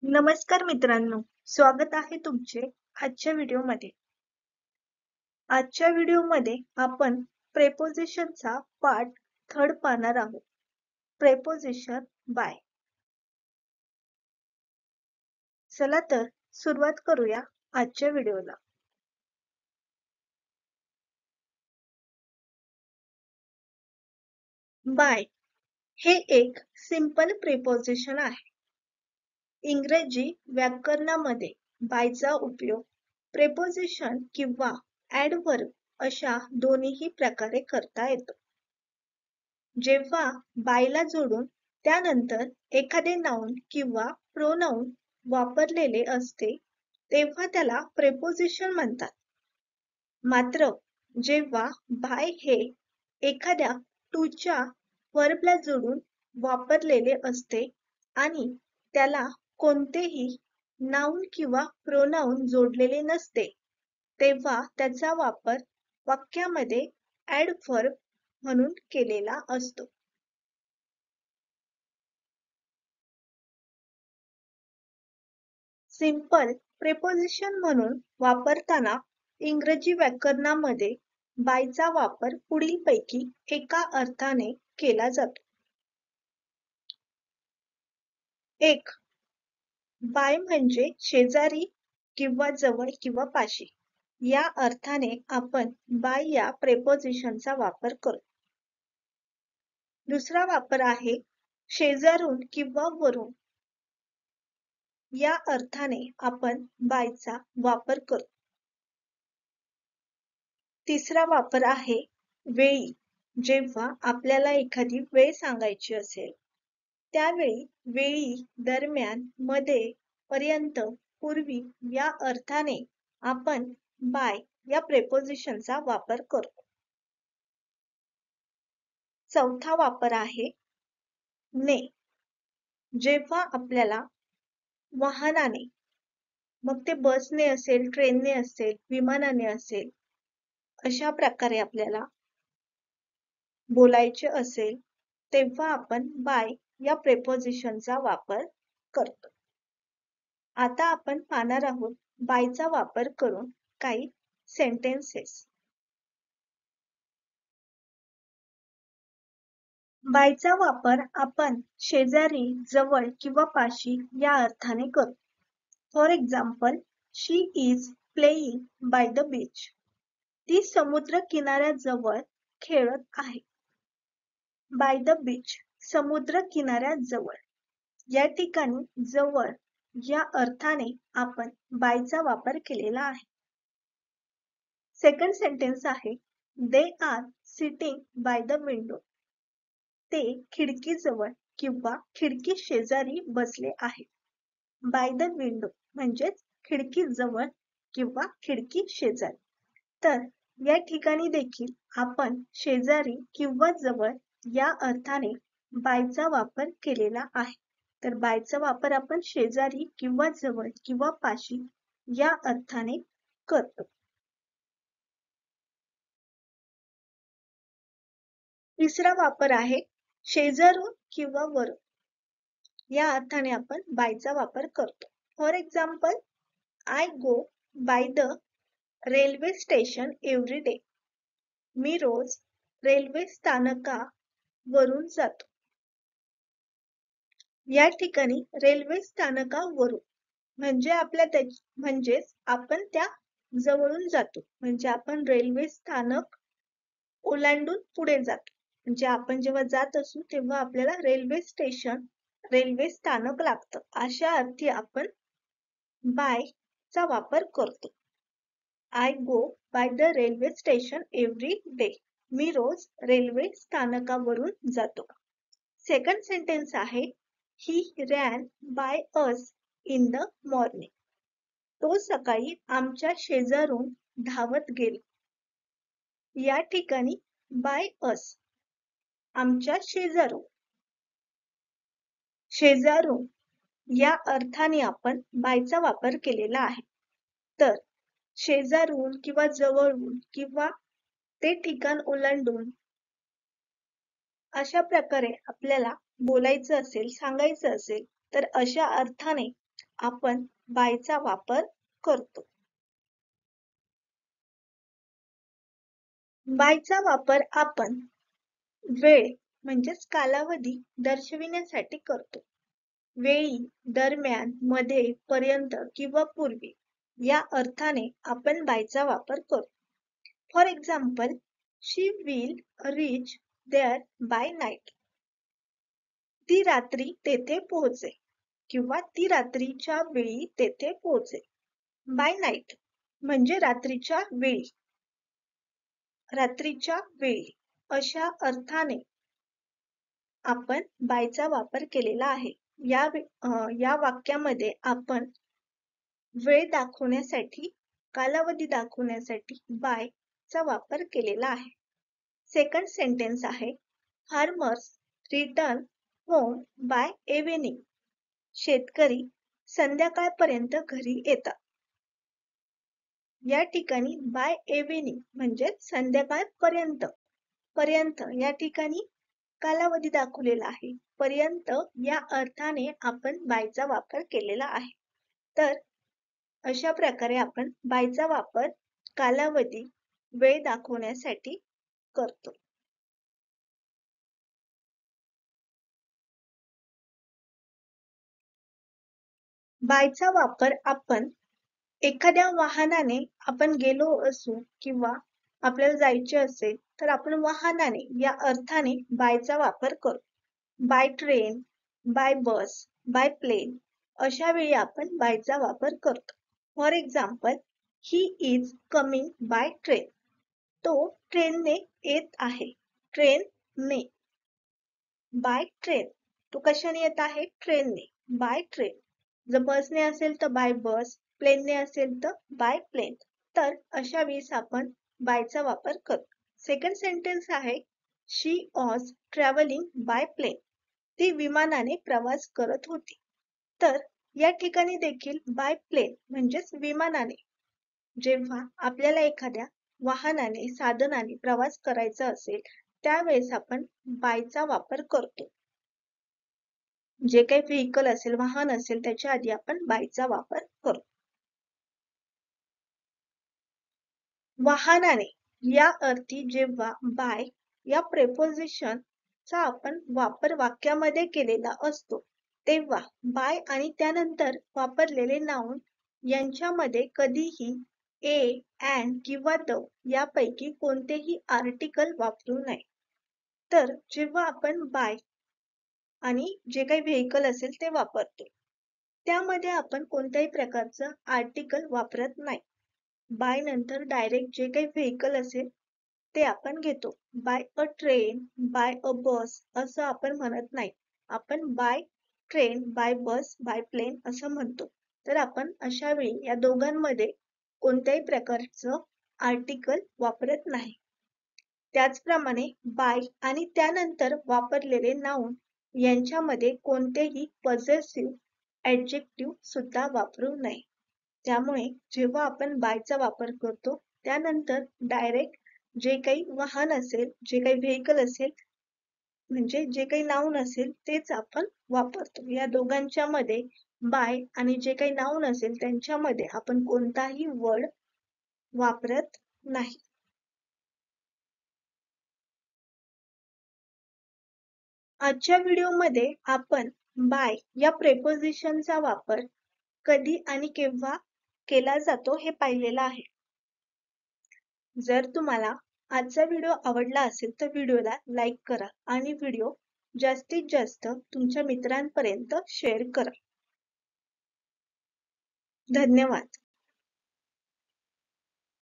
नमस्कार मित्रांनो, स्वागत आहे तुमचे आजच्या व्हिडिओमध्ये. आजच्या व्हिडिओमध्ये आपण प्रेपोझिशनचा पार्ट 3 पाहणार आहोत. Preposition by. चला तर सुरुवात करूया आजच्या व्हिडिओला. बाय हे एक सिंपल प्रेपोझिशन आहे. इंग्रजी व्याकरणामध्ये बायचा उपयोग प्रेपोझिशन किंवा ॲडव्हर्ब अशा दोन्ही प्रकारे करता येतो. जेव्हा बायला जोडून त्यानंतर एखादे नाउन किंवा प्रोनाउन वापरलेले असते तेव्हा त्याला प्रेपोझिशन म्हणतात. मात्र जेव्हा बाय हे एखाद्या टूच्या वर्बला जोडून वापरलेले असते आणि त्याला कोणतेही नाउन किंवा प्रोनाउन जोडलेले नसते तेव्हा त्याचा वापर वाक्यामध्ये ॲडव्हर्ब म्हणून केलेला असतो. सिंपल प्रेपोझिशन म्हणून वापरताना इंग्रजी व्याकरणामध्ये बायचा वापर पुढीलपैकी एका अर्थाने केला जातो. 1. बाय म्हणजे शेजारी किंवा जवळ किंवा पाशी. या अर्थाने आपण बाय या प्रेपोझिशनचा वापर करतो. दुसरा वापर आहे शेजारून किंवा वरून. या अर्थाने आपण बायचा वापर करतो. तिसरा वापर आहे वेळी. जेव्हा आपल्याला एखादी वेळ सांगायची असेल त्यावेळी वेळी, दरम्यान, मध्ये, पर्यंत, पूर्वी या अर्थाने आपण बाय या प्रेपोझिशनचा वापर करतो. चौथा वापर आहे ने. जेव्हा आपल्याला वाहनाने, मग ते बसने असेल, ट्रेनने असेल, विमानाने असेल, अशा प्रकारे आपल्याला बोलायचे असेल तेव्हा आपण बाय या प्रेपोझिशनचा वापर करतो. आता आपण पाहणार आहोत बायचा वापर करून काही सेंटेन्सेस. बायचा वापर आपण शेजारी, जवळ किंवा पाशी या अर्थाने करतो. For example, she is playing by the beach. ती समुद्र किनाऱ्याजवळ खेळत आहे. बाय द बीच, समुद्र किनाऱ्याजवळ. या ठिकाणी जवळ या अर्थाने आपण बायचा वापर केलेला आहे. सेकंड सेंटेन्स आहे they are sitting by the window. ते खिडकीजवळ किंवा खिडकी शेजारी बसले आहेत. बाय द विंडो म्हणजेच खिडकीजवळ किंवा खिडकी शेजारी. तर या ठिकाणी देखील आपण शेजारी किंवा जवळ या अर्थाने बायचा वापर केलेला आहे. तर बायचा वापर आपण शेजारी किंवा जवळ किंवा पाशी या अर्थाने करतो. तिसरा वापर आहे शेजारून किंवा वरून. या अर्थाने आपण बायचा वापर करतो. For example, I go by the railway station every day. मी रोज रेल्वे स्थानकावरून जातो. या ठिकाणी रेल्वे स्थानकावरून म्हणजेच आपण त्या जवळून जातो. म्हणजे आपण रेल्वे स्थानक ओलांडून पुढे जातो. म्हणजे आपण जेव्हा जात असू तेव्हा आपल्याला रेल्वे स्टेशन, रेल्वे स्थानक लागतं. अशा अर्थी आपण बाय चा वापर करतो. I go by the railway station every day. मी रोज रेल्वे स्थानकावरून जातो. सेकंड सेंटेन्स आहे he ran by us in the morning. तो सकाळी आमच्या शेजारून धावत गेला. या ठिकाणी बाय अस, आमच्या शेजारून. शेजारून या अर्थाने आपण बायचा वापर केलेला आहे. तर शेजारून किंवा जवळून किंवा ते ठिकाण ओलांडून अशा प्रकारे आपल्याला बोलायचं असेल, सांगायचं असेल तर अशा अर्थाने आपण बायचा वापर करतो. बायचा वापर आपण वेळ म्हणजेच कालावधी दर्शविण्यासाठी करतो. वेळी, दरम्यान, मध्ये, पर्यंत किंवा पूर्वी या अर्थाने आपण बायचा वापर करतो. For example, she will reach there by night. ती रात्री तेथे पोहोचेल किंवा ती रात्रीच्या वेळी तेथे पोहोचेल. बाय नाईट म्हणजे रात्रीच्या वेळी. रात्रीच्या वेळी अशा अर्थाने आपण बायचा वापर केलेला आहे. या वाक्यामध्ये आपण वेळ दाखवण्यासाठी, कालावधी दाखवण्यासाठी बाय चा वापर केलेला आहे. सेकंड सेंटेन्स आहे, farmers return home by evening. शेतकरी संध्याकाळपर्यंत घरी येतात. या ठिकाणी बाय इव्हनिंग म्हणजे संध्याकाळपर्यंत. पर्यंत या ठिकाणी कालावधी दाखवलेला आहे. पर्यंत या अर्थाने आपण बायचा वापर केलेला आहे. तर अशा प्रकारे आपण बायचा वापर कालावधी, वेळ दाखवण्यासाठी करतो. बायचा वापर आपण एखाद्या वाहनाने आपण गेलो असू किंवा आपल्याला जायचे असेल तर आपण वाहनाने या अर्थाने बायचा वापर करतो. By train, by bus, by plane अशा वेळी आपण बायचा वापर करतो. For example, he is coming by train. तो ट्रेनने येत आहे. ट्रेनने. By train. तो कशाने येत आहे? ट्रेनने. By train. जर बसने असेल तर बाय बस, प्लेनने असेल तर बाय प्लेन. तर अशा वेळेस आपण बायचा वापर करतो. सेकंड सेंटेन्स आहे, शी वॉज ट्रॅव्हलिंग बाय प्लेन. ती विमानाने प्रवास करत होती. तर या ठिकाणी देखील बाय प्लेन म्हणजेच विमानाने. जेव्हा आपल्याला एखाद्या वाहनाने, साधनाने प्रवास करायचा असेल त्यावेळेस आपण बायचा वापर करतो. जे काही व्हेइकल असेल, वाहन असेल त्याच्या आधी आपण बायचा वापर करतो. वाहनाने या अर्थी जेव्हा बाय या प्रेपोजिशन चा आपण वापर वाक्यामध्ये केलेला असतो तेव्हा बाय आणि त्यानंतर वापरलेले नाउन यांच्यामध्ये कधीही ए, अँड किंवा द यापैकी कोणतेही आर्टिकल वापरू नये. तर जेव्हा आपण बाय आणि जे काही व्हेइकल असेल ते वापरतो त्यामध्ये आपण कोणत्याही प्रकारचं आर्टिकल वापरत नाही. बाय नंतर डायरेक्ट जे काही व्हेइकल असेल ते आपण घेतो. By a train, by a bus असं आपण म्हणत नाही. आपण by train, by bus, by plane असं म्हणतो. तर आपण अशा वेळी या दोघांमध्ये कोणत्याही प्रकारचं आर्टिकल वापरत नाही. त्याचप्रमाणे बाय आणि त्यानंतर वापरलेले नाउन यांच्यामध्ये कोणतेही पॉझेसिव्ह ऍडजेक्टिव्ह सुद्धा वापरू नये. त्यामुळे जेव्हा आपण बायचा वापर करतो त्यानंतर डायरेक्ट जे काही वाहन असेल, जे काही व्हेइकल असेल म्हणजे जे काही नाउन असेल तेच आपण वापरतो. या दोघांच्या मध्ये बाय आणि जे काही नाउन असेल त्यांच्यामध्ये आपण कोणताही वर्ड वापरत नाही. आजच्या व्हिडिओमध्ये आपण बाय या प्रेपोजिशनचा वापर कधी आणि केव्हा केला जातो हे पाहिलेलं आहे. जर तुम्हाला आजचा व्हिडिओ आवडला असेल तर व्हिडिओला लाईक करा आणि व्हिडिओ जास्तीत जास्त तुमच्या मित्रांपर्यंत शेअर करा. धन्यवाद.